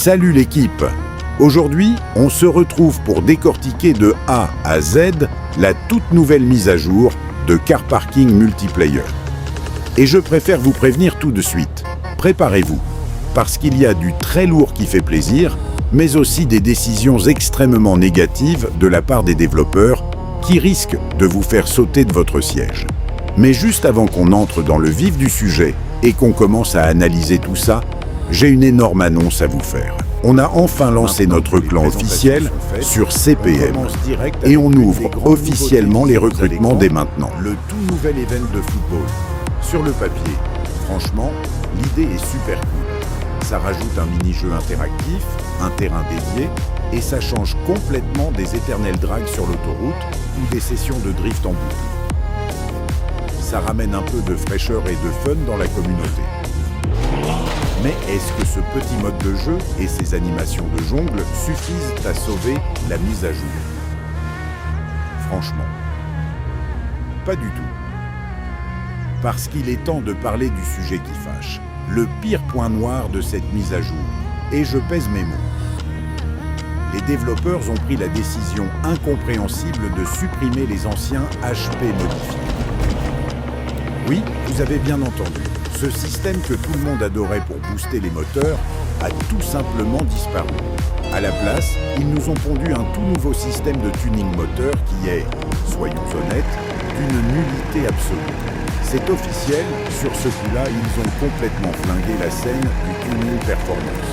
Salut l'équipe! Aujourd'hui, on se retrouve pour décortiquer de A à Z la toute nouvelle mise à jour de Car Parking Multiplayer. Et je préfère vous prévenir tout de suite, préparez-vous, parce qu'il y a du très lourd qui fait plaisir, mais aussi des décisions extrêmement négatives de la part des développeurs qui risquent de vous faire sauter de votre siège. Mais juste avant qu'on entre dans le vif du sujet et qu'on commence à analyser tout ça, j'ai une énorme annonce à vous faire. On a enfin lancé notre clan officiel sur CPM et on ouvre officiellement les recrutements dès maintenant. Le tout nouvel event de football. Sur le papier, franchement, l'idée est super cool. Ça rajoute un mini-jeu interactif, un terrain dédié et ça change complètement des éternels drags sur l'autoroute ou des sessions de drift en boucle. Ça ramène un peu de fraîcheur et de fun dans la communauté. Mais est-ce que ce petit mode de jeu et ces animations de jungle suffisent à sauver la mise à jour? Franchement, pas du tout. Parce qu'il est temps de parler du sujet qui fâche, le pire point noir de cette mise à jour. Et je pèse mes mots. Les développeurs ont pris la décision incompréhensible de supprimer les anciens HP modifiés. Oui, vous avez bien entendu. Ce système que tout le monde adorait pour booster les moteurs a tout simplement disparu. À la place, ils nous ont pondu un tout nouveau système de tuning moteur qui est, soyons honnêtes, d'une nullité absolue. C'est officiel, sur ce coup-là, ils ont complètement flingué la scène du tuning performance.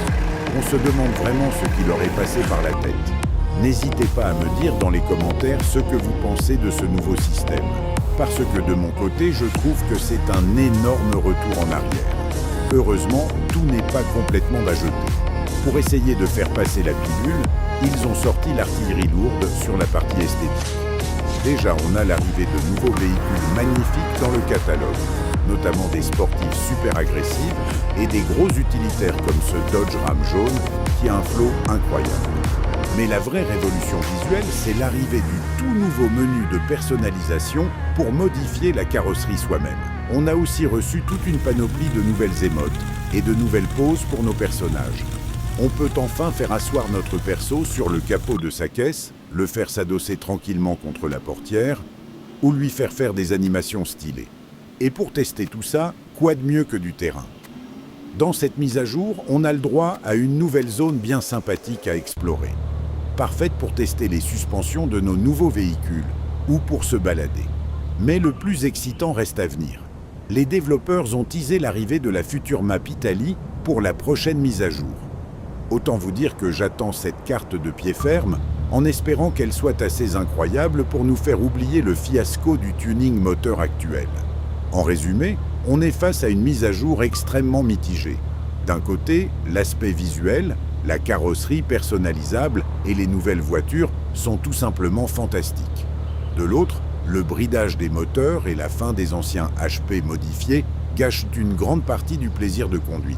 On se demande vraiment ce qui leur est passé par la tête. N'hésitez pas à me dire dans les commentaires ce que vous pensez de ce nouveau système. Parce que de mon côté, je trouve que c'est un énorme retour en arrière. Heureusement, tout n'est pas complètement à jeter. Pour essayer de faire passer la pilule, ils ont sorti l'artillerie lourde sur la partie esthétique. Déjà, on a l'arrivée de nouveaux véhicules magnifiques dans le catalogue, notamment des sportifs super agressifs et des gros utilitaires comme ce Dodge Ram jaune qui a un flow incroyable. Mais la vraie révolution visuelle, c'est l'arrivée du tout nouveau menu de personnalisation pour modifier la carrosserie soi-même. On a aussi reçu toute une panoplie de nouvelles émotes et de nouvelles poses pour nos personnages. On peut enfin faire asseoir notre perso sur le capot de sa caisse, le faire s'adosser tranquillement contre la portière, ou lui faire des animations stylées. Et pour tester tout ça, quoi de mieux que du terrain? Dans cette mise à jour, on a le droit à une nouvelle zone bien sympathique à explorer. Parfaite pour tester les suspensions de nos nouveaux véhicules ou pour se balader. Mais le plus excitant reste à venir. Les développeurs ont teasé l'arrivée de la future map Italie pour la prochaine mise à jour. Autant vous dire que j'attends cette carte de pied ferme en espérant qu'elle soit assez incroyable pour nous faire oublier le fiasco du tuning moteur actuel. En résumé, on est face à une mise à jour extrêmement mitigée. D'un côté, l'aspect visuel, la carrosserie personnalisable et les nouvelles voitures sont tout simplement fantastiques. De l'autre, le bridage des moteurs et la fin des anciens HP modifiés gâchent une grande partie du plaisir de conduite.